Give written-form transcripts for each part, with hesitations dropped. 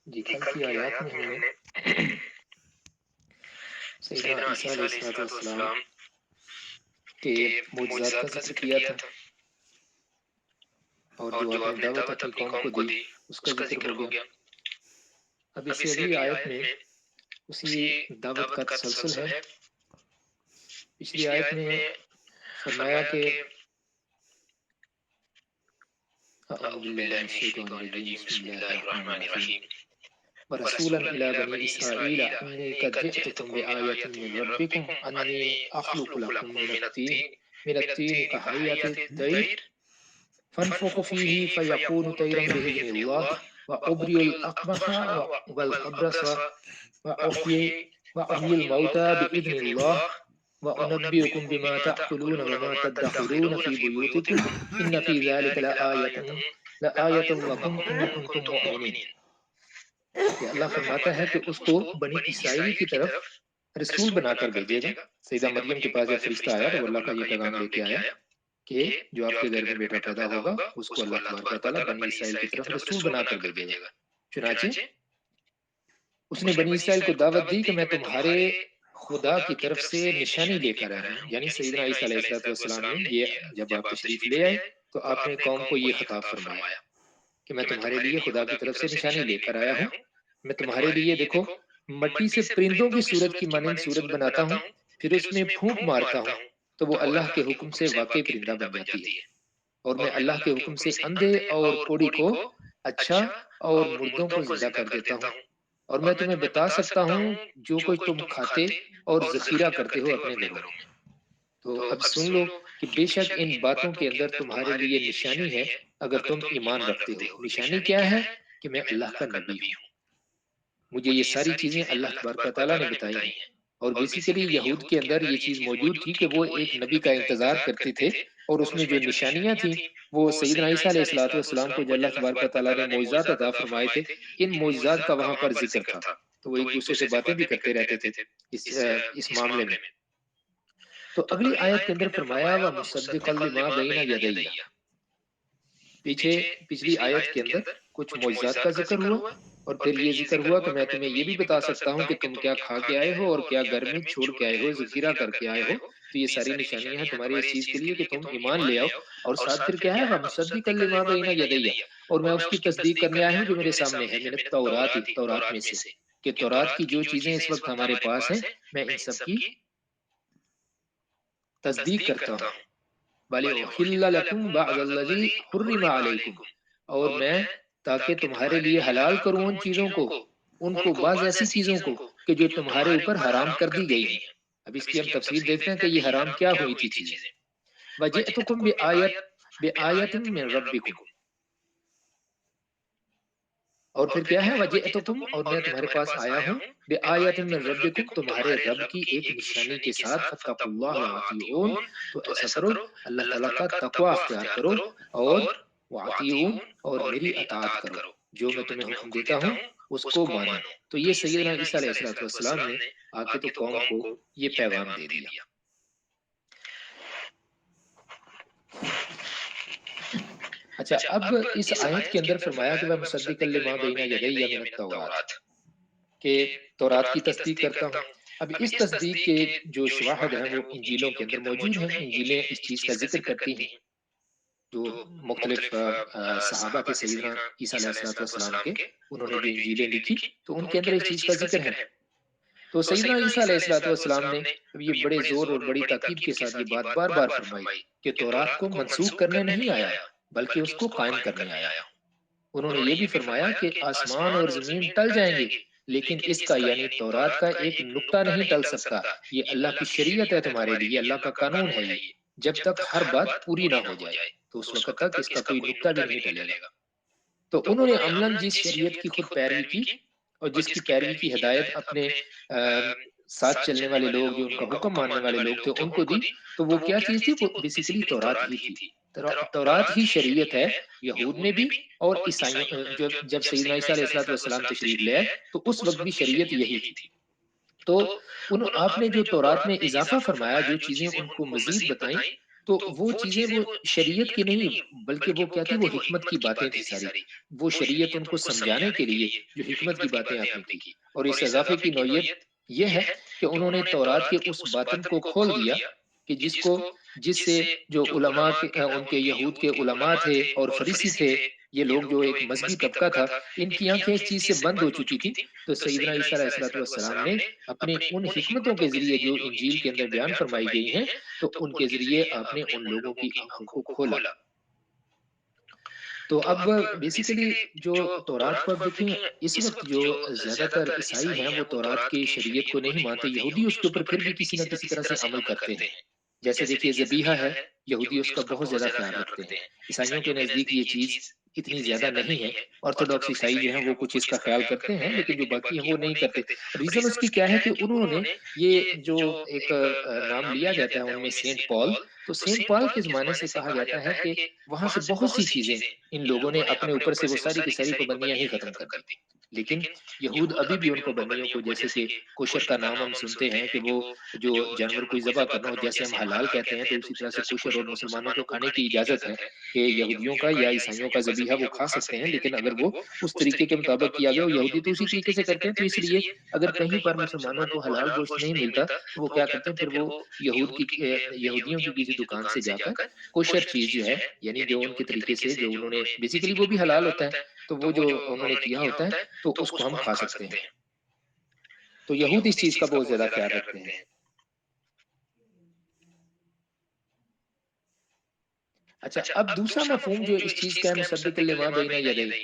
جی کل کی آیات میں ہم نے سیدنا عیسیٰ علیہ السلام کے معجزات کا ذکر کیا تھا، اور جو آپ نے دعوت اپنی قوم کو دی اس کا ذکر ہو گیا۔ اب اس سے اگلی آیت میں اسی دعوت کا تسلسل ہے۔ پچھلی آیت میں فرمایا کہ اعوذ باللہ من الشیطان الرجیم بسم اللہ الرحمن الرحیم ورسولا إلى بني إسرائيل إني قد جئتكم بآية من ربكم أني أخلق لكم من الطين كهيئة الطير فانفخ فيه فيكون طيرا بإذن الله وأبرئ الأكمه والأبرص وأحيي الموتى بإذن الله وأنبئكم بما تأكلون وما تدخرون في بيوتكم إن في ذلك لآية لكم إن كنتم مؤمنين۔ کہ اللہ فرماتا ہے کہ اس کو بنی اسرائیل کی طرف رسول بنا کر بھیجے گا۔ سیدہ مریم کے پاس ایک فرشتہ آیا تو اللہ کا یہ پیغام لے کے آیا کہ جو آپ کے گھر میں بیٹا پیدا ہوگا اس کو اللہ تبارک و تعالیٰ بنی اسرائیل کی طرف رسول بنا کر بھیجے گا۔ چنانچہ اس نے بنی اسرائیل کو دعوت دی کہ میں تمہارے خدا کی طرف سے نشانی لے کر آیا ہوں، یعنی سیدنا عیسیٰ علیہ السلام نے یہ جب آپ تشریف لے آئے تو آپ نے قوم کو یہ خطاب فرمایا کہ میں تمہارے لیے خدا کی طرف سے نشانی لے کر آیا ہوں۔ میں تمہارے لیے دیکھو مٹی سے پرندوں کی صورت کی مانند صورت بناتا ہوں، پھر اس میں پھونک مارتا ہوں تو وہ اللہ کے حکم سے واقعی پرندہ بن جاتی ہے، اور میں اللہ کے حکم سے اندھے اور کوڑی کو اچھا اور مردوں کو زندہ کر دیتا ہوں، اور میں تمہیں بتا سکتا ہوں جو کچھ تم کھاتے اور ذخیرہ کرتے ہو اپنے گھروں میں۔ تو اب سن لو کہ بے شک ان باتوں کے اندر تمہارے لیے نشانی ہے اگر تم ایمان رکھتے ہو۔ نشانی کیا ہے؟ کہ میں اللہ کا نبی ہوں، مجھے یہ ساری چیزیں اللہ تبارک و تعالیٰ نے بتائی ہیں۔ اور بیسیکلی یہود کے اندر یہ چیز موجود تھی کہ وہ ایک نبی کا انتظار کرتے تھے، اور اس میں جو نشانیاں تھیں وہ سیدنا عیسیٰ علیہ السلام کو جو اللہ تبارک و تعالیٰ نے معجزات عطا فرمائے تھے، ان معجزات کا وہاں پر ذکر تھا، تو وہ ایک دوسرے سے باتیں بھی کرتے رہتے تھے اس معاملے میں۔ تو اگلی آیت کے اندر فرمایا وَمُصَدِّقًا لِمَا بَيْنَ يَدَيَّ، پچھلی آیت کے اندر کچھ معجزات کا ذکر ہوا، اور پھر یہ ذکر ہوا کہ میں تمہیں یہ بھی بتا سکتا ہوں کہ تم کیا کھا کے آئے ہو اور کیا گھر میں چھوڑ کے آئے ہو، ذخیرہ کر کے آئے ہو، تو یہ ساری نشانیاں ہیں تمہاری اس چیز کے لیے کہ تم ایمان لے آؤ۔ اور ساتھ پھر کیا ہے وَمُصَدِّقًا لِمَا بَيْنَ يَدَيَّ، اور میں اس کی تصدیق کرنے آیا ہوں جو میرے سامنے ہے، من التوراۃ، تورات میں سے، کہ تورات کی جو چیزیں اس وقت ہمارے پاس ہیں میں ان سب کی تصدیق کرتا ہوں۔ وَلِأُحِلَّ لَكُمْ بَعْضَ الَّذِي حُرِّمَ عَلَيْكُمْ، اور میں تاکہ تمہارے لیے حلال کروں ان چیزوں کو، ان کو بعض ایسی چیزوں کو کہ جو تمہارے اوپر حرام کر دی گئی ہیں۔ اب اس کی ہم تفصیل دیکھتے ہیں کہ یہ حرام کیا ہوئی تھی چیزیں۔ وَجِئْتُكُمْ بِآیَةٍ مِّن رَبِّكُمْ، اور پھر کیا ہے وَجِئْتُكُمْ، اور میں تمہارے پاس آیا ہوں بِآیَةٍ مِّن رَبِّكُمْ، تمہارے رب کی ایک نشانی کے ساتھ، فَاتَّقُوا اللَّهَ وَأَطِیعُونِ، تو ایسا کرو اللہ تعالیٰ کا تقوی اختیار کرو، اور وَأَطِیعُونِ، اور میری اطاعت کرو، جو میں تمہیں حکم دیتا ہوں اس کو مانو۔ تو یہ سیدنا عیسیٰ علیہ السلام نے آ کے تو قوم کو یہ پیغام دے دیا۔ اچھا، اب اس آیت کے اندر فرمایا کہ وَمُصَدِّقًا لِمَا بَيْنَ يَدَيَّ مِنَ التَّوْرَاۃ، کہ تورات کی تصدیق کرتا ہوں۔ اب اس تصدیق کے جو شواہد ہیں وہ انجیلوں کے اندر موجود ہیں، انجیلیں اس چیز کا ذکر کرتی ہیں، جو مختلف صحابہ تھے سیدنا عیسیٰ علیہ السلام کے، انہوں نے جو انجیلیں لکھی تو ان کے اندر اس چیز کا ذکر ہے۔ تو سیدنا عیسیٰ علیہ السلام نے یہ بڑے زور اور بڑی تاکید کے ساتھ یہ بات بار بار فرمائی کہ تورات کو منسوخ کرنے نہیں آیا بلکہ اس کو قائم کرنے آیا ہوں۔ انہوں نے یہ بھی فرمایا کہ آسمان اور زمین ٹل جائیں گے لیکن اس کا یعنی تورات کا ایک نقطہ نہیں ٹل سکتا، یہ اللہ کی شریعت ہے تمہارے لیے، اللہ کا قانون ہے یہ، جب تک ہر بات پوری نہ ہو جائے تو اس وقت تک اس کا کوئی نقطہ بھی نہیں ٹلے گا۔ تو انہوں نے عملاً جس شریعت کی خود پیروی کی اور جس کی پیروی کی ہدایت اپنے ساتھ چلنے والے لوگ، جو ان کا حکم ماننے والے لوگ تھے، ان کو دی، تو وہ کیا چیز تھی؟ وہ بیسیکلی تورات ہی تھی۔ تورات ہی شریعت ہے یہود میں بھی، اور عیسائیوں جب سیدنا عیسیٰ علیہ السلام تشریف لے آئے تو اس وقت بھی شریعت یہی تھی۔ تو آپ نے جو تورات میں اضافہ فرمایا، جو چیزیں ان کو مزید بتائیں، تو وہ چیزیں وہ شریعت کی نہیں بلکہ وہ کیا تھی، وہ حکمت کی باتیں تھی ساری. وہ شریعت ان کو سمجھانے کے لیے جو حکمت کی باتیں آپ نے کی. اور اس اضافے کی نوعیت یہ ہے کہ انہوں نے تورات کے اس باطن کو کھول دیا کہ جس سے جو علماء کے ان کے یہود کے علماء تھے اور فریسی تھے، یہ لوگ جو ایک مذہبی طبقہ تھا، ان کی آنکھیں اس چیز سے بند ہو چکی تھی. تو سیدنا عیسیٰ علیہ الصلوۃ والسلام نے اپنے ان حکمتوں کے ذریعے جو انجیل کے اندر بیان فرمائی گئی ہیں، تو ان کے ذریعے آپ نے ان لوگوں کی آنکھوں کو کھولا. تو اب بیسیکلی جو تورات کو اب دیکھیں، اس وقت جو زیادہ تر عیسائی ہیں وہ تورات کی شریعت کو نہیں مانتے. یہودی اس کے اوپر پھر بھی کسی نہ کسی طرح سے عمل کرتے ہیں. جیسے دیکھیے ذبیحہ ہے، یہودی اس کا بہت زیادہ خیال رکھتے ہیں. عیسائیوں کے نزدیک یہ چیز اتنی زیادہ نہیں ہے. آرتھوڈاکس عیسائی جو ہیں وہ کچھ اس کا خیال کرتے ہیں، لیکن جو باقی ہیں وہ نہیں کرتے. ریزن اس کی کیا ہے کہ انہوں نے یہ جو ایک نام لیا جاتا ہے ان میں سینٹ پال، تو سینٹ پال کے زمانے سے کہا جاتا ہے کہ وہاں سے بہت سی چیزیں ان لوگوں نے اپنے اوپر سے وہ ساری کی ساری پابندیاں ہی ختم کر دی. لیکن یہود ابھی بھی ان پابندیوں کو، جیسے کہ کوشر کا نام ہم سنتے ہیں کہ وہ جو جانور کوئی ذبح کرنا ہو جیسے ہم حلال کہتے ہیں، تو اسی طرح سے کوشر اور مسلمانوں کو کھانے کی اجازت ہے کہ یہودیوں کا یا عیسائیوں کا ذبیحہ وہ کھا سکتے ہیں، لیکن اگر وہ اس طریقے کے مطابق کیا گیا ہو، یہودی تو اسی طریقے سے کرتے ہیں. تو اس لیے اگر کہیں پر مسلمانوں کو حلال گوشت نہیں ملتا تو وہ کیا کرتے ہیں، پھر وہ یہودیوں کی کسی دکان سے جا کر کوشر چیز جو ہے، یعنی جو ان کے طریقے سے جو انہوں نے بیسیکلی وہ بھی حلال ہوتا ہے، تو وہ جو انہوں نے کیا ہوتا ہے تو اس کو ہم کھا سکتے ہیں. تو یہود اس چیز کا بہت زیادہ خیال رکھتے ہیں. اچھا، اب دوسرا مفہوم جو اس چیز کا ہے، مصدق لما بین یدی،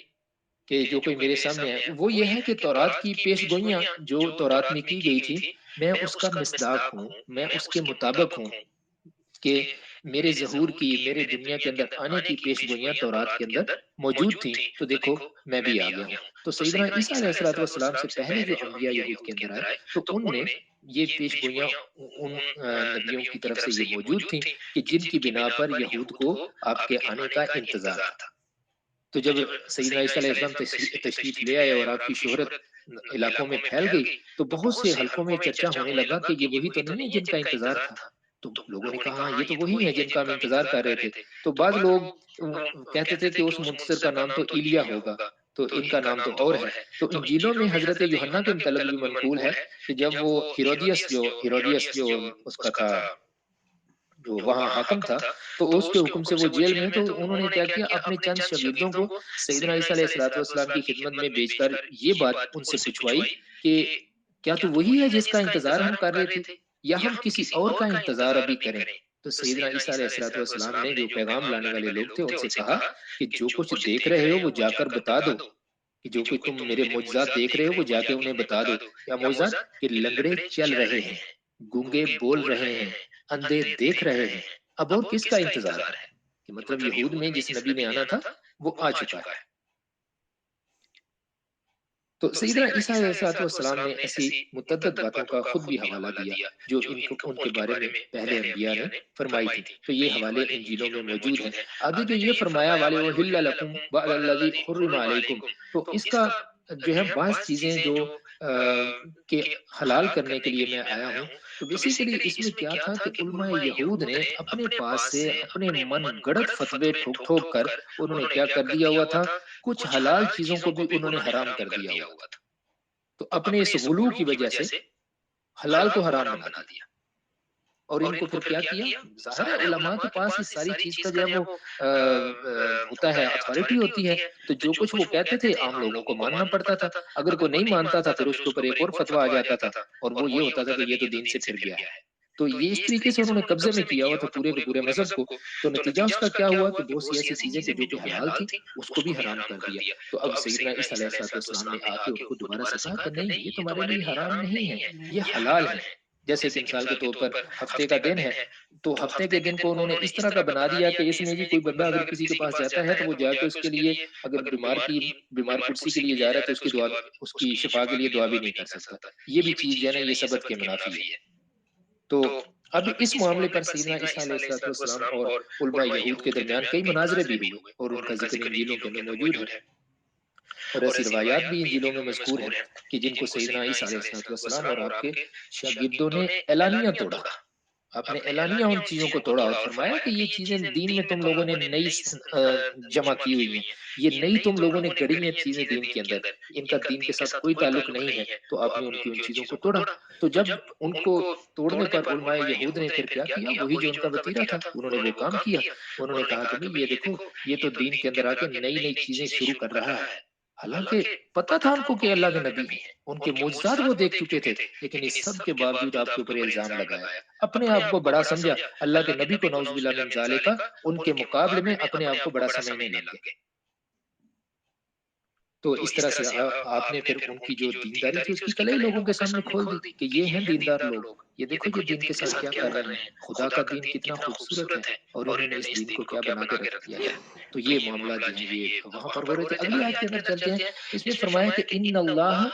کہ جو کوئی میرے سامنے ہے، وہ یہ ہے کہ تورات کی پیش گوئیاں جو تورات میں کی گئی تھی، میں اس کا مصداق ہوں، میں اس کے مطابق ہوں کہ میرے ظہور کی، میرے دنیا کے اندر آنے کی پیش گوئیاں تورات کے اندر موجود تھیں، تو دیکھو میں بھی آ گیا ہوں. تو سیدنا عیسیٰ علیہ الصلوۃ والسلام سے پہلے جو انبیاء یہود کے اندر آئے، تو ان میں یہ پیش گوئیاں ان نبیوں کی طرف سے یہ موجود تھیں کہ جن کی بنا پر یہود کو آپ کے آنے کا انتظار تھا. تو جب سیدنا عیسیٰ علیہ السلام تشریف لے آئے اور آپ کی شہرت علاقوں میں پھیل گئی، تو بہت سے حلقوں میں چرچا ہونے لگا کہ یہ وہی تو نہیں ہے جن کا انتظار تھا. تو لوگوں نے کہا ہاں یہ تو وہی ہے جن کا ہم انتظار کر رہے تھے. تو بعض لوگ کہتے تھے کہ اس منتظر کا نام تو ایلیا ہوگا، تو ان کا نام تو اور ہے. تو انجیلوں میں حضرت یوحنا کے متعلق بھی منقول ہے کہ جب وہ ہیرودیس جو اس کا تھا، جو وہاں حاکم تھا، تو اس کے حکم سے وہ جیل میں، تو انہوں نے کیا کیا، اپنے چند شاگردوں کو سیدنا عیسیٰ علیہ الصلوۃ والسلام کی خدمت میں بھیج کر یہ بات ان سے پوچھوائی کہ کیا تو وہی ہے جس کا انتظار ہم کر رہے تھے، یا ہم کسی اور کا انتظار ابھی کریں. تو سیدنا عیسیٰ علیہ الصلوۃ والسلام نے جو پیغام لانے والے لوگ تھے ان سے کہا کہ جو کچھ دیکھ رہے ہو وہ جا کر بتا دو، کہ جو کوئی تم میرے معجزات دیکھ رہے ہو وہ جا کے انہیں بتا دو. کیا معجزات؟ کہ لنگڑے چل رہے ہیں، گونگے بول رہے ہیں، اندھے دیکھ رہے ہیں. اب اور کس کا انتظار ہے؟ کہ مطلب یہود میں جس نبی نے آنا تھا وہ آ چکا ہے. تو سیدنا عیسیٰ علیہ السلام نے ایسی متعدد باتوں کا خود بھی حوالہ دیا جو ان کے بارے میں پہلے انبیاء نے فرمائی تھی. تو یہ حوالے انجیلوں میں موجود ہیں. آگے جو یہ فرمایا والے وَحِلَّ لَكُمْ بَعْضَ الَّذِي حُرِّمَ عَلَيْكُمْ، تو اس کا جو ہے بعض چیزیں جو کہ حلال کرنے کے لیے میں آیا ہوں. تو بیسیکلی اس میں کیا تھا کہ علماء یہود نے اپنے پاس سے اپنے من گڑت فتوے ٹھوک ٹھوک کر انہوں نے کیا کر دیا ہوا تھا، کچھ حلال چیزوں کو بھی انہوں نے حرام کر دیا ہوا تھا. تو اپنے اس غلو کی وجہ سے حلال کو حرام بنا دیا. اور ان کو پھر کیا کیا؟ ظاہر ہے علماء کے پاس اس ساری چیز کا جو ہے وہ ہوتا ہے، اتھارٹی ہوتی ہے، تو جو کچھ وہ کہتے تھے عام لوگوں کو ماننا پڑتا تھا. اگر کوئی نہیں مانتا تھا پھر اس کے اوپر ایک اور فتویٰ آ جاتا تھا، اور وہ یہ ہوتا تھا کہ یہ تو دین سے پھر گیا ہے. تو یہ اس طریقے سے انہوں نے قبضے میں کیا ہوا تھا پورے کے پورے مذہب کو. تو نتیجہ اس کا کیا ہوا کہ بہت سی ایسی چیزیں کہ جو کہ حلال تھی اس کو بھی حرام کر دیا. تو اب سیدنا عیسیٰ علیہ السلام نے آ کے ان کو دوبارہ سے کہا کہ نہیں، یہ تمہارے لیے حرام نہیں ہے، یہ حلال ہے. جیسے کہ مثال کے طور پر ہفتے کا دن ہے، تو ہفتے کے دن کو انہوں نے اس طرح کا بنا دیا کہ اس میں جی کوئی بندہ اگر کسی کے پاس جاتا ہے تو وہ جا کے اس کے لیے، اگر بیمار کرسی کے لیے جا رہا ہے تو اس کی دعا، اس کی شفا کے لیے دعا بھی نہیں کر سکتا. یہ بھی چیز جو ہے نا یہ سبت کے منافی ہے. تو اب اس معاملے پر سیدنا عیسیٰ علیہ السلام اور علماء یہود کے درمیان کئی مناظرے بھی ہوئے، اور ان کا ذکر انجیلوں کے اندر موجود ہے. اور ایسی روایات بھی انجیلوں میں مذکور ہیں کہ جن کو سیدنا عیسیٰ علیہ السلام اور آپ کے شاگردوں نے اعلانیہ توڑا. آپ نے اعلانیہ ان چیزوں کو توڑا اور فرمایا کہ یہ چیزیں دین میں تم لوگوں نے نئی جمع کی ہوئی ہیں، یہ نئی تم لوگوں نے گڑی ہیں چیزیں دین کے اندر، ان کا دین کے ساتھ کوئی تعلق نہیں ہے، تو آپ نے ان کی ان چیزوں کو توڑا۔ تو جب ان کو توڑنے پر علماء یہود نے پھر کیا کیا، وہی جو ان کا وتیرہ تھا انہوں نے وہ کام کیا، انہوں نے کہا کہ بھئی یہ دیکھو یہ تو دین کے اندر آ کے نئی نئی چیزیں شروع کر رہا ہے، حالانکہ پتہ تھا ان کو کہ اللہ کے نبی ہیں، ان کے معجزات وہ دیکھ چکے تھے، لیکن اس سب کے باوجود آپ کے اوپر الزام لگایا، اپنے آپ کو بڑا سمجھا، اللہ کے نبی کو نعوذ باللہ من ذالک ان کے مقابلے میں اپنے آپ کو بڑا سمجھنے لگ گئے۔ تو اس طرح سے آپ نے پھر ان کی جو دینداری تھی اس کی کلائی لوگوں کے سامنے کھول دی کہ یہ ہیں دیندار لوگ، یہ دیکھو یہ دین کے ساتھ کیا کر رہے ہیں، خدا کا دین کتنا خوبصورت ہے اور انہوں نے اس دین کو کیا بنا کے رکھ دیا ہے۔ تو یہ معاملات جو ہیں یہ وہاں پر ہو رہے تھے۔ اگلی آیت کے اندر چلتے ہیں، اس میں فرمایا کہ ان اللہ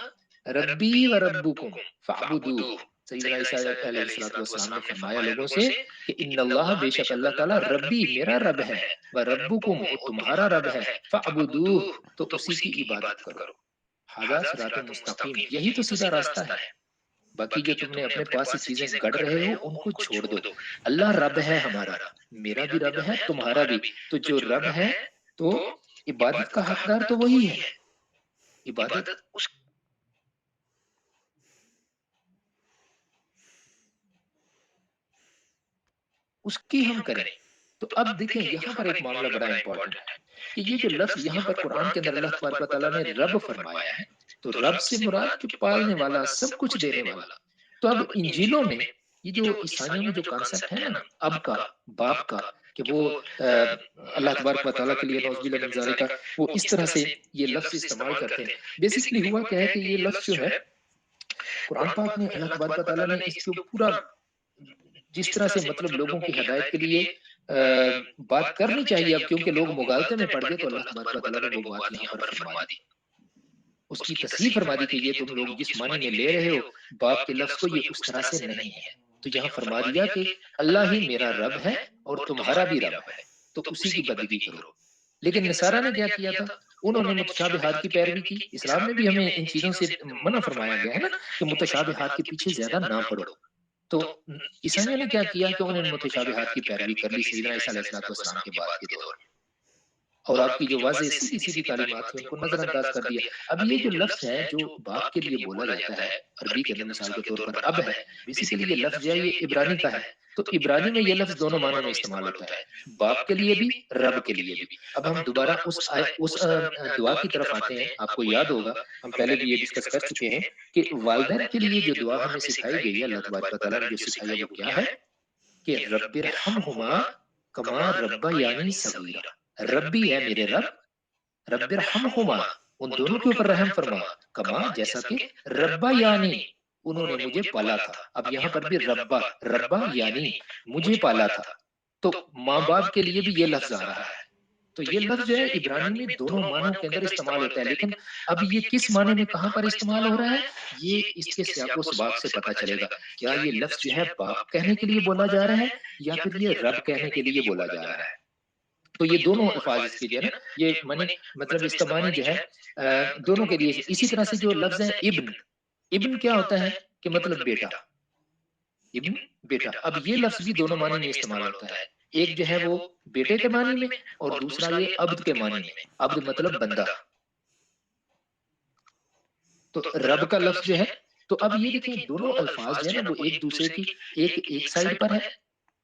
ربی و ربکم فاعبدوہ۔ سیدنا عیسیٰ علیہ السلام نے فرمایا لوگوں سے کہ ان اللہ بے شک اللہ تعالیٰ ربی میرا رب ہے و ربکم وہ تمہارا رب ہے فاعبدوہ تو اسی کی عبادت کرو۔ ھذا صراط مستقیم، یہی تو سیدھا راستہ ہے، باقی جو تم نے اپنے پاس سے چیزیں گڑھ رہے ہو ان کو چھوڑ دو۔ اللہ رب ہے ہمارا، میرا بھی رب ہے تمہارا بھی، تو جو رب ہے تو عبادت کا حقدار تو وہی ہے، عبادت اس کی ہم کریں۔ تو اب دیکھیں یہاں پر ایک معاملہ بڑا امپورٹنٹ ہے کہ یہ جو لفظ یہاں پر قرآن کے اندر اللہ تبارک و تعالیٰ نے رب فرمایا ہے، تو رب سے مراد جو پالنے والا سب کچھ دینے والا۔ تو اب انجیلوں میں یہ جو عیسائیوں میں جو کانسیپٹ ہے نا اب کا باپ کا، کہ وہ اللہ تبارک و تعالیٰ کے لیے نعوذ باللہ من ذالک وہ اس طرح سے یہ لفظ استعمال کرتے ہیں۔ بیسیکلی ہوا کیا ہے کہ یہ لفظ جو ہے قرآن پاک میں اللہ تبارک و تعالیٰ نے اس کو پورا جس طرح سے مطلب لوگوں کی ہدایت کے لیے بات کرنی چاہیے، اب کیونکہ لوگ مغالطے میں پڑ گئے تو اللہ تبارک و تعالیٰ نے وہ بات یہاں پر فرما دی، اس کی تصحیح فرما دی کہ یہ تم لوگ جس معنی میں لے رہے ہو باپ کے لفظ کو یہ اس طرح سے نہیں ہے۔ تو یہاں فرما دیا کہ اللہ ہی میرا رب ہے اور تمہارا بھی رب ہے، تو اسی کی بندگی کرو۔ لیکن نصارہ نے کیا کیا تھا، انہوں نے متشابہات کی پیروی کی۔ اسلام میں بھی ہمیں ان چیزوں سے منع فرمایا گیا ہے نا کہ متشابہات کے پیچھے زیادہ نہ پڑو۔ تو عیسائیوں نے کیا کیا کہ انہوں نے متشابہات کی پیروی کر لی سیدنا عیسیٰ علیہ السلام کے بعد کے دور میں، اور آپ کی جو واضح سیدھی سیدھی تعلیمات تھیں ان کو نظر انداز کر دیا۔ اب یہ جو لفظ ہے جو باپ کے لیے بولا جاتا ہے عربی کے اندر مثال کے طور پر اب ہے، بیسیکلی یہ لفظ جو ہے یہ عبرانی کا ہے، تو عبرانی میں یہ لفظ دونوں معنوں میں استعمال ہوتا ہے، باپ کے لیے بھی رب کے لیے بھی۔ اب ہم دوبارہ اس دعا کی طرف آتے ہیں۔ آپ کو یاد ہوگا ہم پہلے بھی یہ ڈسکس کر چکے ہیں کہ والدین کے لیے جو دعا ہمیں سکھائی گئی ہے اللہ تبارک و تعالیٰ نے جو سکھائی ہے وہ کیا ہے کہ رب ارحمہما کما ربیانی صغیرا، ربی ہے میرے رب، رب ارحمہما ان دونوں کے اوپر رحم فرما، کما جیسا کہ ربا یعنی انہوں نے مجھے پالا تھا۔ اب یہاں پر بھی ربا یعنی مجھے پالا تھا، تو ماں باپ کے لیے بھی یہ لفظ آ رہا ہے۔ تو یہ لفظ جو ہے عبرانی میں دونوں معنوں کے اندر استعمال ہوتا ہے، لیکن اب یہ کس معنی میں کہاں پر استعمال ہو رہا ہے یہ اس کے سیاق و سباق سے پتہ چلے گا۔ کیا یہ لفظ جو ہے باپ کہنے کے لیے بولا جا رہا ہے یا پھر یہ رب کہنے کے لیے بولا جا رہا ہے؟ تو یہ دونوں الفاظ اس کے جو ہے نا یہ مطلب اس کا معنی جو ہے دونوں کے لیے۔ اسی طرح سے جو لفظ ہے ابن، ابن کیا ہوتا ہے کہ مطلب بیٹا، ابن بیٹا۔ اب یہ لفظ بھی دونوں معنی میں استعمال ہوتا ہے، ایک جو ہے وہ بیٹے کے معنی میں اور دوسرا یہ عبد کے معنی میں، عبد مطلب بندہ۔ تو رب کا لفظ جو ہے، تو اب یہ دیکھیں دونوں الفاظ جو ہے نا وہ ایک دوسرے کی ایک سائڈ پر ہے،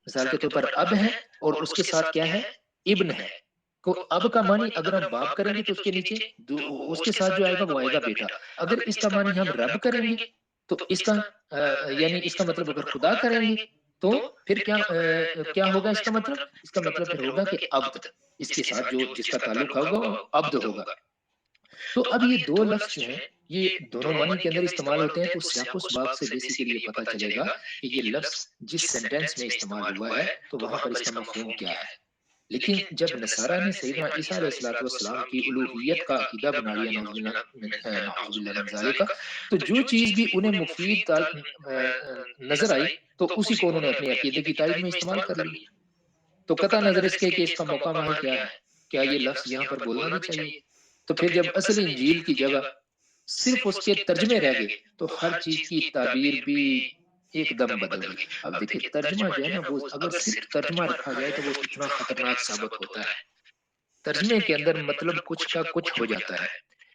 مثال کے طور پر اب ہے اور اس کے ساتھ کیا ہے ابن ہے۔ کو اب کا معنی اگر ہم باپ کریں گے تو اس کے نیچے اس کے ساتھ جو آئے گا وہ آئے گا بیٹا۔ اگر اس کا معنی ہم رب کریں گے تو اس کا یعنی اس کا مطلب اگر خدا کریں گے تو پھر کیا ہوگا اس کا مطلب پھر ہوگا کہ عبد، اس کے ساتھ جو جس کا تعلق ہوگا وہ عبد ہوگا۔ تو اب یہ دو لفظ جو ہیں یہ دونوں معنی کے اندر استعمال ہوتے ہیں، تو سیاق و سباق سے بیسیکلی یہ پتہ چلے گا کہ یہ لفظ جس سینٹینس میں استعمال ہوا ہے تو وہاں پر اس کا مفہوم کیا ہے۔ لیکن جب نصارہ نے سیدنا عیسیٰ علیہ السلام کی الوہیت کا عقیدہ بنا لیا نعوذ باللہ من ذالک، تو جو چیز بھی انہیں مفید نظر آئی تو اسی کو انہوں نے اپنے عقیدے کی تائید میں استعمال کر لیا۔ تو قطع نظر اس کے کہ اس کا موقع وہاں کیا ہے، کیا یہ لفظ یہاں پر بولنا بھی چاہیے؟ تو پھر جب اصل انجیل کی جگہ صرف اس کے ترجمے رہ گئے تو ہر چیز کی تعبیر بھی ایک دم بدل گئی۔ اب دیکھیے ترجمہ جو ہے نا وہ اگر صرف ترجمہ رکھا جائے تو وہ کتنا خطرناک ثابت ہوتا ہے۔ ترجمے کے اندر مطلب کچھ کا کچھ ہو جاتا ہے،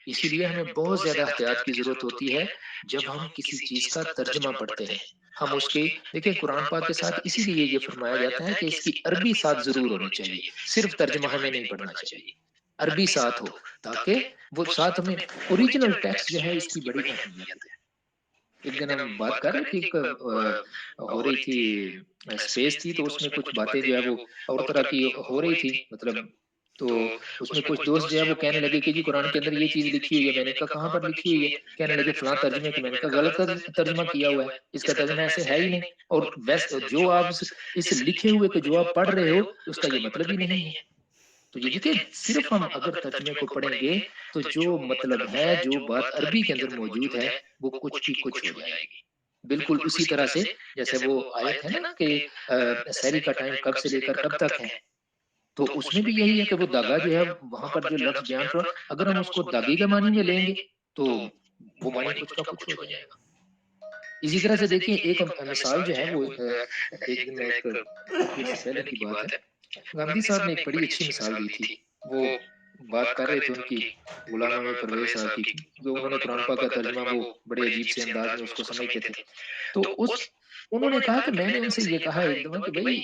اسی لیے ہمیں بہت زیادہ احتیاط کی ضرورت ہوتی ہے جب ہم کسی چیز کا ترجمہ پڑھتے ہیں۔ ہم اس کی دیکھیں قرآن پاک کے ساتھ اسی لیے یہ فرمایا جاتا ہے کہ اس کی عربی ساتھ ضرور ہونی چاہیے، صرف ترجمہ ہمیں نہیں پڑھنا چاہیے، عربی ساتھ ہو تاکہ وہ ساتھ ہمیں اوریجنل ٹیکسٹ جو ہے اس کی بڑی اہمیت ہے۔ ایک دن ہم بات کر رہے تھے، ہو رہی تھی اسپیس تھی تو اس میں کچھ باتیں جو ہے وہ اور طرح کی ہو رہی تھی، مطلب تو اس میں کچھ دوست جو ہے وہ کہنے لگے کہ جی قرآن کے اندر یہ چیز لکھی ہوئی ہے، میں نے کہا کہاں پر لکھی ہوئی ہے؟ کہنے لگے فلاں ترجمے کے، میں نے کہا غلط ترجمہ کیا ہوا ہے، اس کا ترجمہ ایسے ہے ہی نہیں، اور ویسے جو آپ اس لکھے ہوئے کو جو آپ پڑھ رہے ہو اس کا یہ مطلب ہی نہیں ہے۔ تو یہ دیکھیں صرف ہم اگر ترجمے کو پڑھیں گے تو جو مطلب ہے، جو بات عربی کے اندر موجود ہے وہ کچھ کی کچھ ہو جائے گی، بالکل اسی طرح سے جیسے وہ آیت ہے نا کہ سحری کا ٹائم کب سے لے کر کب تک ہے، تو اس میں بھی یہی ہے کہ وہ داغا جو ہے وہاں پر جو لفظ بیان ہوا، اگر ہم اس کو داغے کے معنی میں لیں گے تو وہ معنی کچھ کا کچھ ہو جائے گا۔ اسی طرح سے دیکھیں ایک مثال جو ہے وہ ایک دن میں ایک کافی عرصے پہلے کی بات ہے، گاندھی صاحب نے ایک بڑی اچھی مثال دی تھی۔ وہ بات کر رہے تھے ان کی غلام احمد پرویز صاحب کی، جو انہوں نے قرآن پاک کا ترجمہ وہ بڑے عجیب سے انداز میں اس کو سمجھتے تھے، تو انہوں نے کہا کہ میں نے ان سے یہ کہا ایک دفعہ کہ بھائی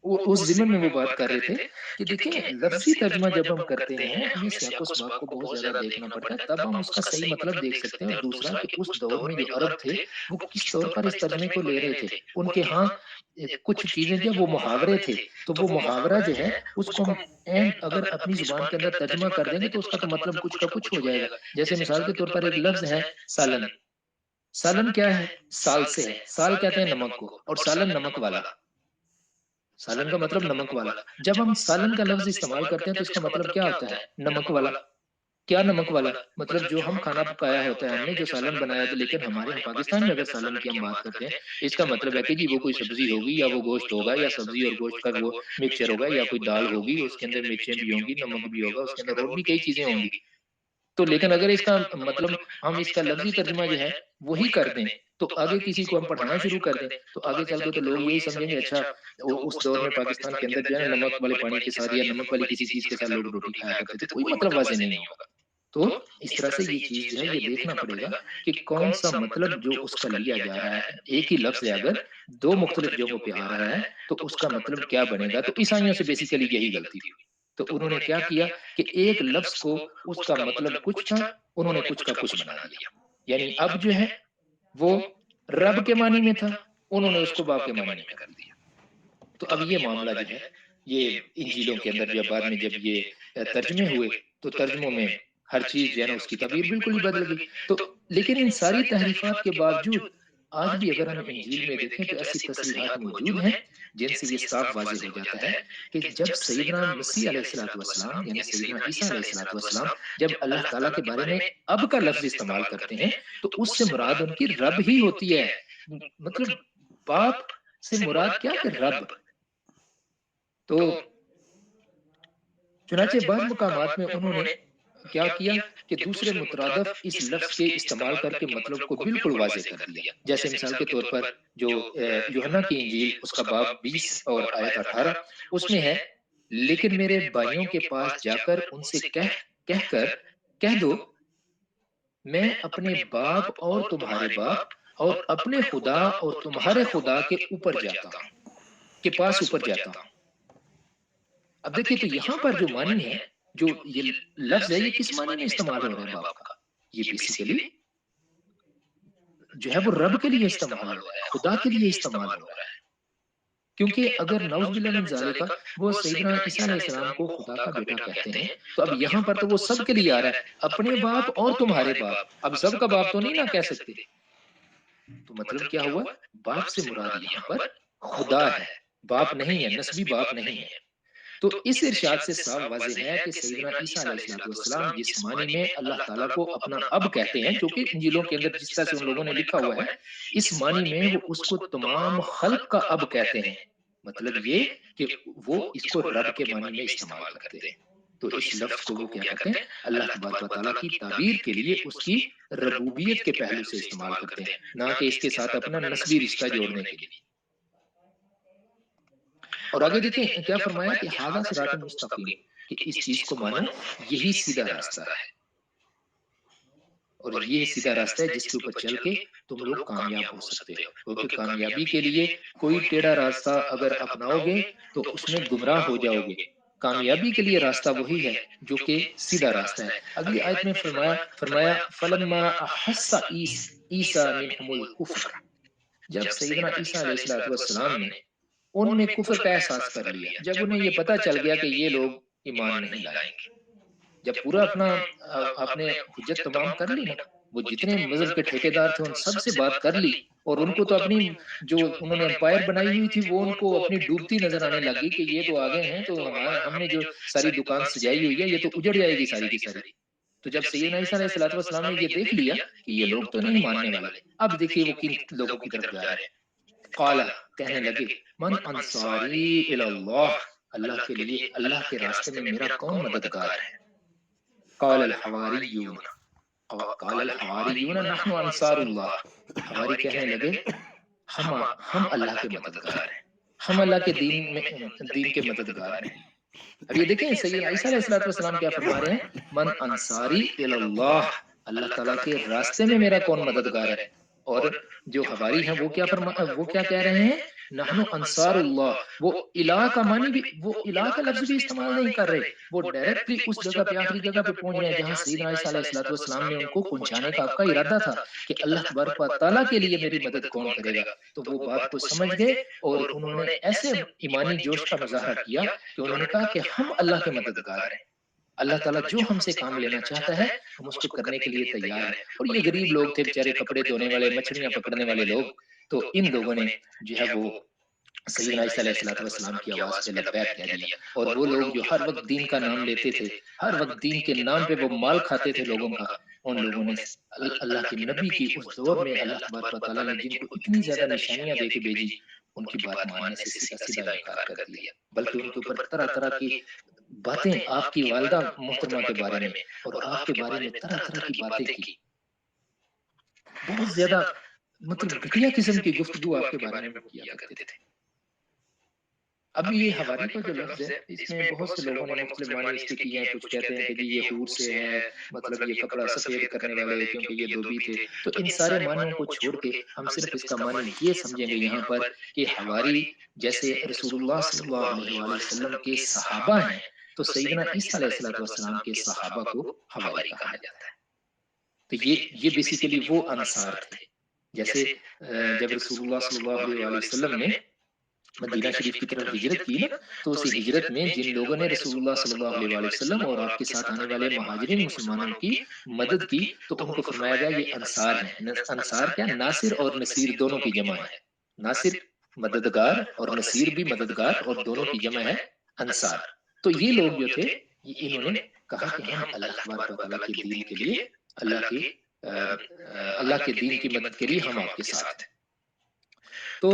اس ضمن میں وہ بات کر رہے تھے کہ دیکھیں لفظی ترجمہ جب ہم کرتے ہیں ہمیں سیاق و سباق کو بہت زیادہ دیکھنا پڑتا ہے، تب ہم اس کا صحیح مطلب دیکھ سکتے ہیں۔ اور دوسرا کہ اس دور میں جو عرب تھے وہ کس طور پر اس ترجمے کو لے رہے تھے، ان کے ہاں کچھ چیزیں جب وہ محاورے تھے تو وہ محاورہ جو ہے اس کو ہم اگر اپنی زبان کے اندر ترجمہ کر دیں گے تو اس کا تو مطلب کچھ کا کچھ ہو جائے گا۔ جیسے مثال کے طور پر ایک لفظ ہے سالن، سالن کیا ہے؟ سال سے ہے، سال کہتے ہیں نمک کو، اور سالن نمک والا، سالن کا مطلب نمک والا۔ جب ہم سالن کا لفظ استعمال کرتے ہیں تو اس کا مطلب کیا ہوتا ہے؟ نمک والا۔ کیا نمک والا؟ مطلب جو ہم کھانا پکایا ہوتا ہے ہم نے، جو سالن بنایا تھا، لیکن ہمارے یہاں پاکستان میں اگر سالن کی ہم بات کرتے ہیں اس کا مطلب ہے کہ جی وہ کوئی سبزی ہوگی یا وہ گوشت ہوگا یا سبزی اور گوشت کا وہ مکسچر ہوگا یا کوئی دال ہوگی، اس کے اندر مرچیں بھی ہوں گی، نمک بھی ہوگا، اس کے اندر اور بھی کئی چیزیں ہوں گی۔ تو لیکن اگر اس کا مطلب ہم اس کا لفظی ترجمہ جو ہے وہی کر دیں تو آگے کسی کو ہم پڑھانا شروع کر دیں تو آگے چل کے تو لوگ یہی سمجھیں گے اچھا اس دور میں پاکستان کے اندر جو ہے نا نمک والے پانی کے ساتھ یا نمک والی کسی چیز کے ساتھ لوگ روٹی کھایا کرتے تھے، کوئی مطلب واضح نہیں ہوگا۔ تو اس طرح سے یہ چیز جو ہے یہ دیکھنا پڑے گا کہ کون سا مطلب جو اس کا لیا جا رہا ہے، ایک ہی لفظ ہے اگر دو مختلف جگہوں پہ آ رہا ہے تو اس کا مطلب کیا بنے گا۔ تو عیسائیوں سے بیسیکلی یہی غلطی ہوئی، تو انہوں نے کیا کیا کہ ایک لفظ کو اس کا مطلب کچھ تھا انہوں نے کچھ کا کچھ بنا دیا، یعنی اب جو ہے وہ رب کے معنی میں تھا انہوں نے اس کو باپ کے معنی میں کر دیا۔ تو اب یہ معاملہ جو ہے یہ انجیلوں کے اندر جو بعد میں جب یہ ترجمے ہوئے تو ترجموں میں ہر چیز جو ہے نا اس کی تعبیر بالکل ہی بدل گئی۔ تو لیکن ان ساری تحریفات کے باوجود آج بھی اگر ہم انجیل میں دیکھیں تو ایسی تصریحات موجود ہیں جن سے یہ صاف واضح ہو جاتا ہے کہ جب سیدنا مسیح علیہ الصلوۃ والسلام یعنی سیدنا عیسیٰ علیہ الصلوۃ والسلام جب اللہ تعالیٰ کے بارے میں اب کا لفظ استعمال کرتے ہیں تو اس سے مراد ان کی رب ہی ہوتی ہے، مطلب باپ سے مراد کیا کہ رب۔ تو چنانچہ بعض مقامات میں انہوں نے کیا کیا کہ دوسرے مترادف اس لفظ کے استعمال کر کے مطلب کو بالکل واضح کر دیا۔ جیسے مثال کے طور پر جو یوحنا کی انجیل اس کا باب 20 اور آیت 18 اس میں ہے لیکن میرے بھائیوں کے پاس جا کر ان سے کہہ دو میں اپنے باپ اور تمہارے باپ اور اپنے خدا اور تمہارے خدا کے اوپر جاتا ہوں، کے پاس اوپر جاتا ہوں۔ اب دیکھیے تو یہاں پر جو معنی ہے، جو یہ لفظ ہے یہ کس معنی میں استعمال ہو رہا ہے باپ کا؟ یہ بیسیکلی جو ہے وہ رب کے لیے استعمال ہو رہا ہے، خدا کے لیے استعمال ہو رہا ہے، کیونکہ اگر نعوذ باللہ من ذالک وہ سیدنا عیسیٰ علیہ السلام کو خدا کا بیٹا کہتے ہیں تو اب یہاں پر تو وہ سب کے لیے آ رہا ہے، اپنے باپ اور تمہارے باپ، اب سب کا باپ تو نہیں نہ کہہ سکتے۔ تو مطلب کیا ہوا؟ باپ سے مراد یہاں پر خدا ہے، باپ نہیں ہے، نسبی باپ نہیں ہے۔ تو اس ارشاد سے صاف واضح ہے کہ سیدنا عیسیٰ علیہ السلام جس معنی میں اللہ تعالیٰ کو اپنا اب کہتے ہیں، جو کہ انجیلوں کے اندر جس طرح سے ان لوگوں نے لکھا ہوا ہے اس معنی میں وہ اس کو تمام خلق کا اب کہتے ہیں، مطلب یہ کہ وہ اس کو رب کے معنی میں استعمال کرتے ہیں۔ تو اس لفظ کو وہ کیا کہتے ہیں؟ اللہ تبارک و تعالیٰ کی تعبیر کے لیے اس کی ربوبیت کے پہلو سے استعمال کرتے ہیں، نہ کہ اس کے ساتھ اپنا نسبی رشتہ جوڑنے کے لیے۔ اور آگے دیکھیں کیا فرمایا کہ ھذا صراط مستقیم، کہ اس چیز کو مانو یہی سیدھا راستہ ہے، اور یہ سیدھا راستہ ہے جس کے اوپر چل کے تم لوگ کامیاب ہو سکتے ہو، کیونکہ کامیابی کے لیے کوئی ٹیڑھا راستہ اگر اپناؤ گے تو اس میں گمراہ ہو جاؤ گے۔ کامیابی کے لیے راستہ وہی ہے جو کہ سیدھا راستہ ہے۔ اگلی آیت میں فرمایا فلما احس عیسیٰ منہم الکفر، جب سیدنا عیسیٰ علیہ السلام نے ان میں کفر کا احساس کر لیا، جب انہیں یہ پتہ چل گیا کہ یہ لوگ ایمان نہیں لائیں گے، جب پورا اپنا آپ نے حجت تمام کر لی نا، وہ جتنے مذہب کے ٹھیکیدار تھے ان سب سے بات کر لی، اور ان کو تو اپنی جو انہوں نے امپائر بنائی ہوئی تھی وہ ان کو اپنی ڈوبتی نظر آنے لگی کہ یہ تو آگے ہیں، تو ہم نے جو ساری دکان سجائی ہوئی ہے یہ تو اجڑ جائے گی ساری کی ساری۔ تو جب سیدنا عیسیٰ علیہ السلام نے یہ دیکھ لیا کہ یہ لوگ تو نہیں ماننے والے، اب دیکھیے وہ کن لوگوں کی طرف جا رہے ہیں۔ قال، کہنے لگے، من انصاری الی اللہ، اللہ کے لیے اللہ کے راستے میں میرا کون مددگار ہے؟ قال الحواریون، قال الحواریون نحن انصار اللہ، حواری کہنے لگے ہم اللہ کے مددگار ہیں، ہم اللہ کے دین کے مددگار ہیں۔ اب یہ دیکھیں سیدنا عیسیٰ علیہ السلام کیا فرما رہے ہیں؟ من انصاری الی اللہ، اللہ تعالیٰ کے راستے میں میرا کون مددگار ہے؟ اور جو حواری ہیں وہ کیا کہہ رہے ہیں؟ نحن انصار اللہ، وہ الہ کا معنی بھی، وہ الہ کا لفظ بھی استعمال نہیں کر رہے، وہ ڈائریکٹلی اس جگہ پہ آخری جگہ پہ پہنچ رہے ہیں جہاں سیدنا عیسیٰ علیہ السلام نے ان کو پہنچانے کا آپ کا ارادہ تھا کہ اللہ تبارک و تعالیٰ کے لیے میری مدد کون کرے گا۔ تو وہ بات کو سمجھ گئے اور انہوں نے ایسے ایمانی جوش کا مظاہرہ کیا کہ انہوں نے کہا کہ ہم اللہ کے مددگار ہیں، اللہ تعالیٰ جو ہم سے کام لینا چاہتا ہے ہم اس کو کرنے کے لیے تیار ہیں۔ اور یہ غریب لوگ تھے بیچارے، کپڑے دھونے والے، مچھلیاں پکڑنے والے لوگ، تو ان لوگوں نے جو ہے وہ سیدنا عیسیٰ علیہ السلام کی آواز پہ لبیک کہہ دیا۔ اور وہ لوگ جو ہر وقت دین کا نام لیتے تھے، ہر وقت دین کے نام پہ وہ مال کھاتے تھے لوگوں کا، ان لوگوں نے اللہ کے نبی کی اس دور میں اللہ تبارک و تعالیٰ نے جن کو اتنی زیادہ نشانیاں دے کے بھیجی، ان کی بات ماننے سے سیدھا سیدھا انکار کر دیا، بلکہ ان کے اوپر طرح طرح کی باتیں آپ کی والدہ محترمہ کے بارے میں اور آپ کے بارے میں طرح طرح کی باتیں کی، بہت زیادہ مطلب گھٹیا قسم کی گفتگو آپ کے بارے میں کیا کرتے تھے۔ اب یہ حواری کا جو لفظ ہے اس میں بہت سے لوگوں نے مختلف معنی اس کے کیے ہیں، کچھ کہتے ہیں کہ جی یہ حور سے ہے، مطلب یہ کپڑا سفید کرنے والے کیونکہ یہ دھوبی تھے۔ تو ان سارے معنیوں کو چھوڑ کے ہم صرف اس کا معنی یہ سمجھیں گے یہاں پر کہ حواری جیسے رسول اللہ صلی اللہ علیہ وآلہ وسلم کے صحابہ ہیں، تو سیدنا عیسیٰ علیہ السلام کے صحابہ کو حواری کہا جاتا ہے۔ تو یہ بیسیکلی وہ انصار تھے، جیسے جب رسول اللہ صلی اللہ علیہ وآلہ وسلم نے مدینہ شریف کی طرف ہجرت کی نا، تو اس ہجرت میں جن لوگوں نے رسول اللہ صلی اللہ علیہ وآلہ وسلم اور آپ کے ساتھ آنے والے مہاجرین مسلمانوں کی مدد کی، تو ان کو فرمایا گیا یہ انصار ہیں۔ انصار کیا؟ ناصر اور نصیر دونوں کی جمع ہے، ناصر مددگار اور نصیر بھی مددگار، اور دونوں کی جمع ہے انصار۔ تو یہ لوگ جو تھے انہوں نے کہا کہ ہم اللہ تبارک و تعالیٰ کے دین کے لیے، اللہ کے دین کی مدد کے لیے ہم آپ کے ساتھ ہیں۔ تو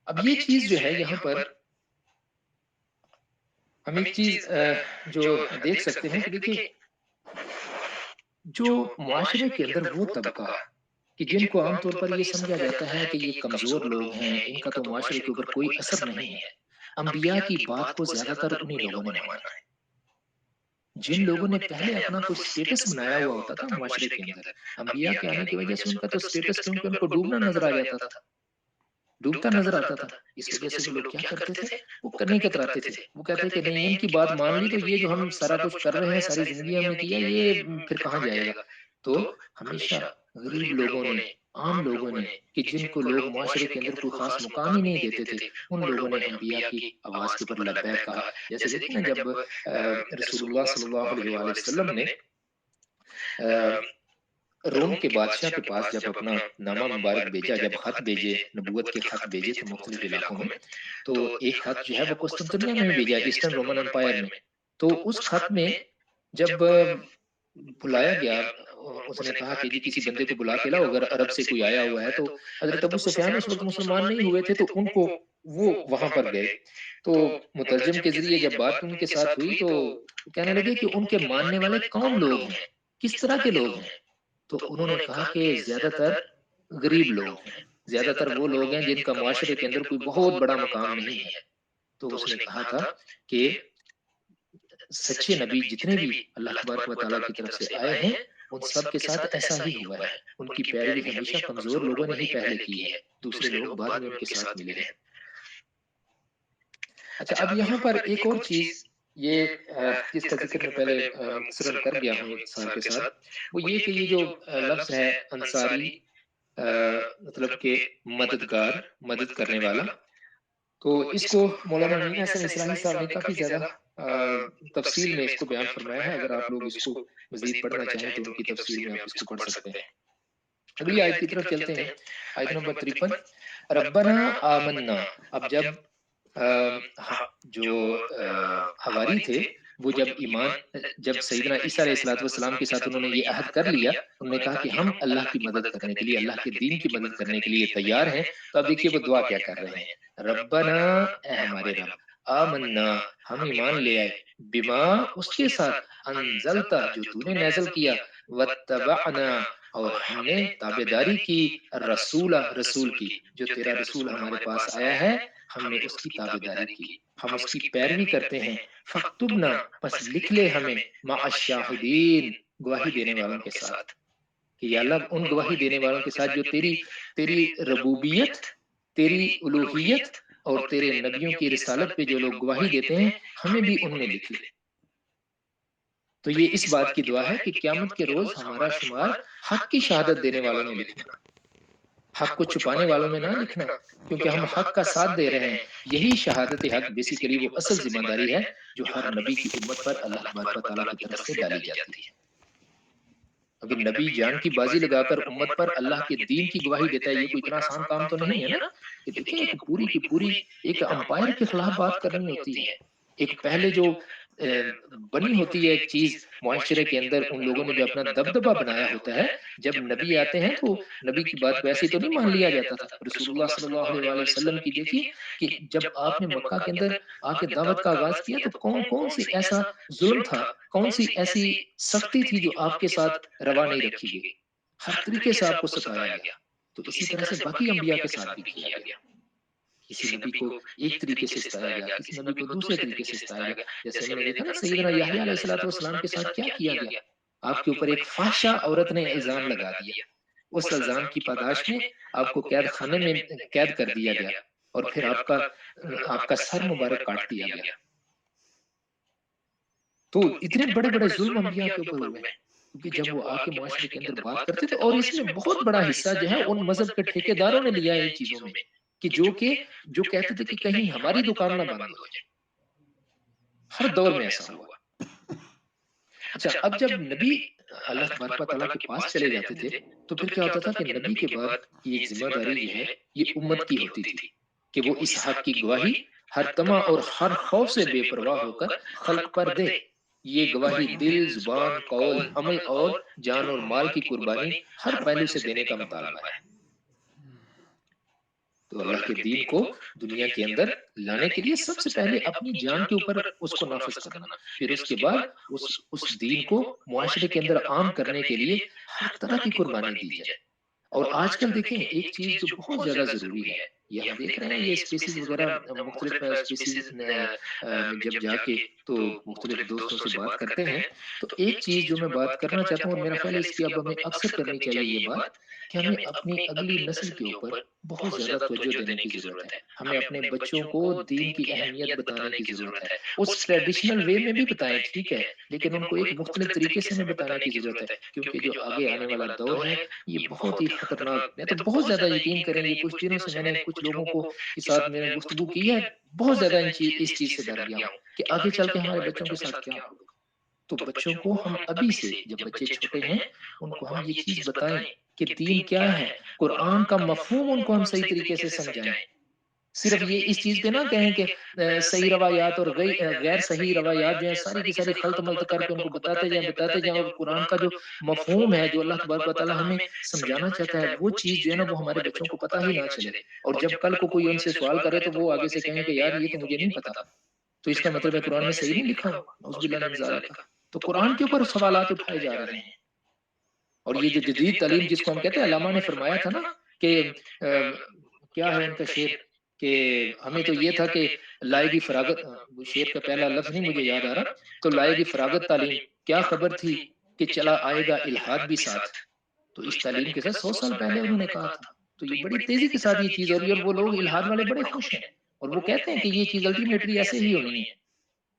اب یہ چیز جو ہے یہاں پر ہم ایک چیز جو دیکھ سکتے ہیں کہ دیکھیں جو معاشرے کے اندر وہ طبقہ کہ جن کو عام طور پر یہ سمجھا جاتا ہے کہ یہ کمزور لوگ ہیں، ان کا تو معاشرے کے اوپر کوئی اثر نہیں ہے، انبیاء کی بات کو زیادہ تر انہی لوگوں نے مانا ہے۔ جن لوگوں نے پہلے اپنا کوئی سٹیٹس بنایا ہوا ہوتا تھا معاشرے کے اندر، انبیاء کے آنے کی وجہ سے ان کا تو سٹیٹس کیونکہ ان کو ڈوبنا نظر آ جاتا تھا، ڈوبتا نظر آتا تھا، اس وجہ سے وہ لوگ کیا کرتے تھے؟ وہ کرنے کتراتے تھے، وہ کہتے کہ نہیں ان کی بات مان لی تو یہ جو ہم سارا کچھ کر رہے ہیں، ساری زندگی ہم نے کیا، یہ پھر کہاں جائے گا۔ تو ہمیشہ غریب لوگوں نے، عام لوگوں نے، کہ جن کو لوگ معاشرے کے اندر کوئی خاص مقام ہی نہیں دیتے تھے، ان لوگوں نے انبیاء کی آواز کے اوپر لبیک کہا۔ جیسے دیکھیں نا جب رسول اللہ صلی اللہ علیہ وآلہ وسلم نے روم کے بادشاہ کے پاس جب اپنا نامہ مبارک بھیجا، جب خط بھیجے، نبوت کے خط بھیجے تھے مختلف علاقوں میں، تو ایک خط جو ہے وہ قسطنطنیہ میں بھیجا، ایسٹرن رومن امپائر میں۔ تو اس خط میں جب بلایا گیا، اس نے کہا کہ جی کسی بندے کو بلا کے لاؤ، اگر عرب سے کوئی آیا ہوا ہے تو حضرت ابو سفیان اس وقت مسلمان نہیں ہوئے تھے، تو ان کو وہ وہاں پر گئے، تو مترجم کے ذریعے جب بات ان کے ساتھ ہوئی تو کہنے لگے کہ ان کے ماننے والے کون لوگ ہیں، کس طرح کے لوگ ہیں؟ تو انہوں نے کہا کہ زیادہ تر غریب لوگ ہیں، زیادہ تر وہ لوگ ہیں جن کا معاشرے کے اندر کوئی بہت بڑا مقام نہیں ہے۔ تو اس نے کہا تھا کہ سچے نبی جتنے بھی اللہ تبارک و تعالیٰ کی طرف سے آئے ہیں ان سب کے ساتھ ایسا ہی ہوا ہے، ان کی پیروی ہمیشہ کمزور لوگوں نے ہی پہلے کی ہے، دوسرے لوگ بعد میں ان کے ساتھ ملے ہیں۔ اچھا، اب یہاں پر ایک اور چیز، یہ جس کا ذکر میں پہلے مختصراً کر گیا ہوں اختصار کے ساتھ، وہ یہ کہ یہ جو لفظ ہے انصاری، مطلب کہ مددگار، مدد کرنے والا، تو اس کو مولانا امین احسن اصلاحی صاحب نے کافی زیادہ تفصیل میں اس کو بیان فرمایا ہے، اگر آپ لوگ اس کو مزید پڑھنا چاہیں تو ان کی تفسیر میں آپ اس کو پڑھ سکتے ہیں۔ اگلی آیت کی طرف چلتے ہیں، آیت نمبر 53، ربنا آمنا۔ اب جب جو حواری تھے وہ جب سیدنا عیسیٰ علیہ الصلوۃ والسلام کے ساتھ انہوں نے یہ عہد کر لیا، انہوں نے کہا کہ ہم اللہ کی مدد کرنے کے لیے، اللہ کے دین کی مدد کرنے کے لیے تیار ہیں، تو اب دیکھیے وہ دعا کیا کر رہے ہیں، ربنا، اے ہمارے رب، آمنا، ہم ایمان لے آئے، بما، اس کے ساتھ، انزلتا، جو تو نے نازل کیا، واتبعنا، اور ہم نے تابع داری کی، الرسول، رسول کی، جو تیرا رسول ہمارے پاس آیا ہے ہم نے اس کی تابع داری کی، ہم اس کی پیروی کرتے ہیں، فاکتبنا، پس لکھ لے ہمیں، مع الشاہدین، گواہی دینے والوں کے ساتھ، کہ یا اللہ ان گواہی دینے والوں کے ساتھ جو تیری ربوبیت، تیری الوہیت اور تیرے نبیوں کی رسالت پہ جو لوگ گواہی دیتے ہیں ہمیں بھی ان میں لکھ لے۔ تو یہ اس بات کی دعا ہے کہ قیامت کے روز ہمارا شمار حق کی شہادت دینے والوں میں لکھنا، حق کو چھپانے والوں میں نہ لکھنا، کیونکہ ہم حق کا ساتھ دے رہے ہیں۔ یہی شہادت حق بیسیکلی وہ اصل ذمہ داری ہے جو ہر نبی کی امت پر اللہ تبارک و تعالیٰ کی طرف سے ڈالی جاتی ہے۔ اگر نبی جان کی بازی لگا کر امت پر اللہ کے دین کی گواہی دیتا ہے، یہ کوئی اتنا آسان کام تو نہیں ہے نا، کہ دیکھیں ایک پوری کی پوری ایک امپائر کے خلاف بات کرنی ہوتی ہے، ایک پہلے جو بنی ہوتی ہے ایک چیز معاشرے کے اندر، ان لوگوں نے جو اپنا دبدبہ بنایا ہوتا ہے، جب نبی آتے ہیں تو نبی کی بات کو ایسی تو نہیں مان لیا جاتا تھا۔ رسول اللہ صلی اللہ علیہ وآلہ وسلم کی دیکھیے کہ جب آپ نے مکہ کے اندر آ کے دعوت کا آغاز کیا تو کون کون سی ایسا ظلم تھا، کون سی ایسی سختی تھی جو آپ کے ساتھ روا نہیں رکھی گئی، ہر طریقے سے آپ کو ستایا گیا۔ تو اسی طرح سے باقی انبیاء کے ساتھ بھی کیا گیا، کسی نبی کو ایک طریقے سے ستایا گیا، کسی نبی کو دوسرے طریقے سے ستایا گیا، جیسے ہم نے دیکھا نا سیدنا یحییٰ علیہ الصلوۃ والسلام کے ساتھ کیا کیا گیا، آپ کے اوپر ایک فحشہ عورت نے الزام لگا دیا، اس الزام کی پاداش میں آپ کو قید خانے میں قید کر دیا گیا، اور پھر آپ کا سر مبارک کاٹ دیا گیا۔ تو اتنے بڑے بڑے ظلم انبیاء کے اوپر ہوئے، کیونکہ جب وہ آ کے معاشرے کے اندر بات کرتے تھے، اور اس میں بہت بڑا حصہ جو ہے ان مذہب کے ٹھیکیداروں نے لیا ان چیزوں میں، کہ جو کہتے تھے کہ کہیں ہماری دکان نہ بند ہو جائے، ہر دور میں ایسا ہوا۔ اچھا، اب جب نبی اللہ تبارک و تعالیٰ کے پاس چلے جاتے تھے تو پھر کیا ہوتا تھا کہ نبی کے بعد یہ ایک ذمہ داری جو ہے یہ امت کی ہوتی تھی کہ وہ اس حق کی گواہی ہر طمع اور ہر خوف سے بے پرواہ ہو کر خلق پر دے۔ یہ گواہی دل، زبان، قول، عمل اور جان اور مال کی قربانی ہر پہلو سے دینے کا مطالبہ ہے۔ تو اللہ کے دین کو دنیا کے اندر لانے کے لیے سب سے پہلے اپنی جان کے اوپر اس کو نافذ کرنا، پھر اس کے بعد اس دین کو معاشرے کے اندر عام کرنے کے لیے ہر طرح کی قربانی دی جائے۔ اور آج کل دیکھیں ایک چیز جو بہت زیادہ ضروری ہے، یہ ہم دیکھ رہے ہیں یہ اسپیسیز وغیرہ، مختلف اسپیسیز میں جب جا کے تو مختلف دوستوں سے بات کرتے ہیں، تو ایک چیز جو میں بات کرنا چاہتا ہوں اور میرا خیال ہے اس کی اب ہمیں اکثر کرنی چاہیے یہ بات، کہ ہمیں اپنی اگلی نسل کے اوپر بہت زیادہ توجہ دینے کی ضرورت ہے۔ ہمیں اپنے بچوں کو دین کی اہمیت بتانے کی ضرورت ہے، اس ٹریڈیشنل وے میں بھی بتائیں، ٹھیک ہے، لیکن ان کو ایک مختلف طریقے سے ہمیں بتانے کی ضرورت ہے، کیونکہ جو آگے آنے والا دور ہے یہ بہت ہی خطرناک، میں تو بہت زیادہ یقین کریں یہ کچھ دنوں سے میں نے کچھ لوگوں کو کے ساتھ میں نے گفتگو کی ہے، بہت زیادہ اس چیز سے ڈر گیا ہوں کہ آگے چل کے ہمارے بچوں کے ساتھ کیا ہوگا۔ تو بچوں کو ہم ابھی سے، جب بچے چھوٹے ہیں ان کو ہم یہ چیز بتائیں کہ دین کیا ہے، قرآن کا مفہوم ان کو ہم صحیح طریقے سے سمجھائیں، صرف یہ اس چیز پہ نہ کہیں کہ صحیح روایات اور غیر صحیح روایات جو ہیں ساری کی ساری خلط ملط کر کے ان کو بتاتے جائیں اور قرآن کا جو مفہوم ہے جو اللہ تبارک و تعالیٰ ہمیں سمجھانا چاہتا ہے وہ چیز جو ہے نا وہ ہمارے بچوں کو پتہ ہی نہ چلے، اور جب کل کو کوئی ان سے سوال کرے تو وہ آگے سے کہیں کہ یار یہ تو مجھے نہیں پتا، تو اس کا مطلب ہے قرآن میں صحیح نہیں لکھا ہوا، نعوذ باللہ من ذالک۔ تو قرآن کے اوپر سوالات اٹھائے جا رہے ہیں، اور یہ جو جدید تعلیم جس کو ہم کہتے ہیں، علامہ نے فرمایا تھا نا کہ کیا ہے ان کا شعر کہ ہمیں تو یہ تھا کہ لائے گی فراغت، وہ شعر کا پہلا لفظ نہیں مجھے یاد آ رہا، تو لائے گی فراغت تعلیم، کیا خبر تھی کہ چلا آئے گا الحاد بھی ساتھ۔ تو اس تعلیم کے ساتھ 100 سال پہلے انہوں نے کہا تھا، تو یہ بڑی تیزی کے ساتھ یہ چیز ہو رہی ہے، اور وہ لوگ الحاد والے بڑے خوش ہیں، اور وہ کہتے ہیں کہ یہ چیز الٹیمیٹلی ایسے ہی ہونی ہے،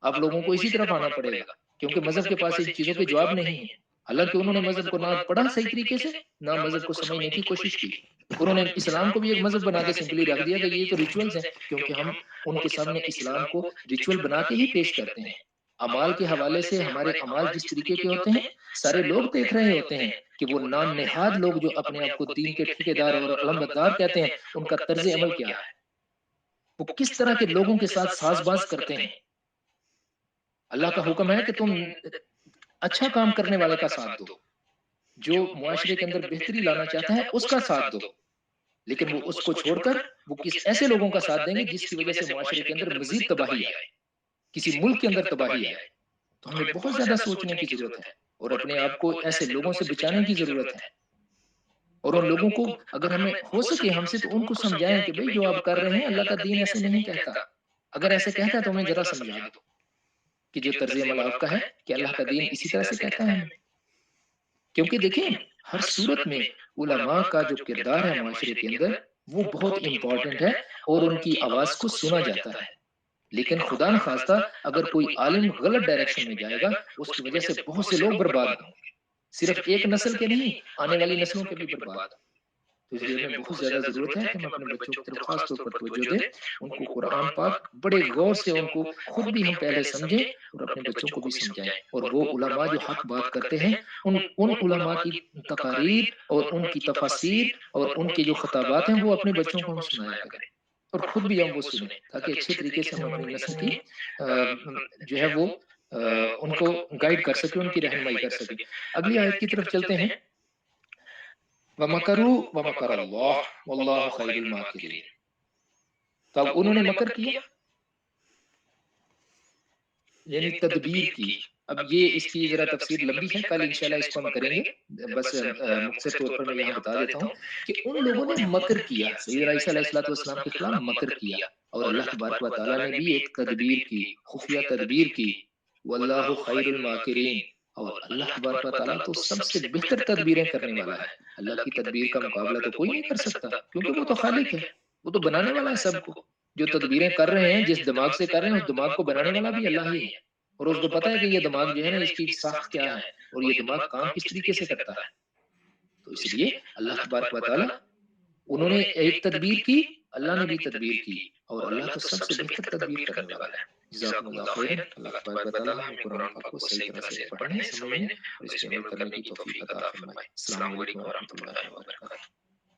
آپ لوگوں کو اسی طرف آنا پڑے گا، کیونکہ مذہب کے پاس ان چیزوں کے جواب نہیں ہے۔ حالانکہ انہوں نے مذہب کو نہ پڑھا صحیح طریقے سے، نہ مذہب کو سمجھنے کی کوشش کی، انہوں نے اسلام کو بھی ایک مذہب بنا کے سمپلی رکھ دیا کہ یہ تو ریچولز ہیں، کیونکہ ہم ان کے سامنے اسلام کو ریچول بنا کے ہی پیش کرتے ہیں۔ اعمال کے حوالے سے ہمارے اعمال جس طریقے کے ہوتے ہیں، سارے لوگ دیکھ رہے ہوتے ہیں کہ وہ نام نہاد لوگ جو اپنے آپ کو دین کے ٹھیکیدار اور علمبردار کہتے ہیں، ان کا طرز عمل کیا ہے، وہ کس طرح کے لوگوں کے ساتھ ساز باز کرتے ہیں۔ اللہ کا حکم ہے کہ تم اچھا کام کرنے والے کا ساتھ دو، جو معاشرے کے اندر بہتری لانا چاہتا ہے اس کا ساتھ دو، لیکن وہ اس کو چھوڑ کر وہ کس ایسے لوگوں کا ساتھ دیں گے جس کی وجہ سے معاشرے کے اندر مزید تباہی آئے، کسی ملک کے اندر تباہی آئے۔ تو ہمیں بہت زیادہ سوچنے کی ضرورت ہے، اور اپنے آپ کو ایسے لوگوں سے بچانے کی ضرورت ہے، اور ان لوگوں کو اگر ہمیں ہو سکے ہم سے تو ان کو سمجھائیں کہ بھئی جو آپ کر رہے ہیں اللہ کا دین ایسے نہیں کہتا، اگر ایسے کہتا ہے تو ہمیں ذرا سمجھا دو کہ جو طرز عمل آپ کا ہے کہ اللہ کا دین اسی طرح سے کہتا ہے ہمیں۔ کیونکہ دیکھیں ہر صورت میں علماء کا جو کردار ہے معاشرے کے اندر وہ بہت امپورٹنٹ ہے، اور ان کی آواز کو سنا جاتا ہے، لیکن خدا نخواستہ اگر کوئی عالم غلط ڈائریکشن میں جائے گا اس کی وجہ سے بہت سے لوگ برباد ہوں گے، صرف ایک نسل کے نہیں آنے والی نسلوں کے بھی برباد۔ تو اس لیے ہمیں بہت زیادہ ضرورت ہے کہ ہم اپنے بچوں کی طرف خاص طور پر توجہ دیں، ان کو قرآن پاک بڑے غور سے ان کو خود بھی ہم پہلے سمجھیں اور اپنے بچوں کو بھی سمجھائیں، اور وہ علماء جو حق بات کرتے ہیں ان علماء کی تقاریر اور ان کی تفاسیر اور ان کے جو خطابات ہیں وہ اپنے بچوں کو ہم سنایا کریں، اور خود بھی ہم وہ سنیں، تاکہ اچھے طریقے سے ہم اپنی نسل کی جو ہے وہ ان کو گائیڈ کر سکیں، ان کی رہنمائی کر سکیں۔ اگلی آیت کی طرف چلتے ہیں، وَمَكَرُوا وَمَكَرَ اللَّهُ وَاللَّهُ خَيْرُ الْمَاكِرِينَ۔ تو اب انہوں نے مکر کیا، یعنی تدبیر کی۔ اب یہ اس کی ذرا تفسیر لمبی ہے، کل انشاءاللہ اس کو ہم کریں گے، بس مختصر طور پر میں یہاں بتا دیتا ہوں کہ ان لوگوں نے مکر کیا، سیدنا عیسیٰ علیہ السلام کے خلاف مکر کیا، اور اللہ تبارک و تعالیٰ نے بھی ایک تدبیر کی، خفیہ تدبیر کی، واللہ خیر الماکرین، اور اللہ تبارک و تعالیٰ تو سب سے بہتر تدبیریں کرنے والا ہے۔ اللہ کی تدبیر کا مقابلہ تو کوئی نہیں کر سکتا، کیونکہ وہ تو خالق ہے، وہ تو بنانے والا ہے سب کو۔ جو تدبیریں کر رہے ہیں جس دماغ سے کر رہے ہیں اس دماغ کو بنانے والا بھی اللہ ہی ہے، اور اس کو پتا ہے کہ یہ دماغ جو ہے نا اس کی ساخت کیا ہے اور یہ دماغ کام کس طریقے سے کرتا ہے۔ تو اس لیے اللہ تبارک و تعالیٰ انہوں نے ایک تدبیر کی، اللہ نے بھی تدبیر کی، اور اللہ تو سب سے بہتر تدبیر کرنے والا ہے۔ جزاکم اللہ خیرا۔ اللہ تبارک و تعالیٰ ہمیں قرآن پاک کو صحیح طرح سے پڑھنے، سمجھنے اور اس پہ عمل کرنے کی توفیق عطا فرمائے۔ السلام علیکم ورحمۃ اللہ وبرکاتہ۔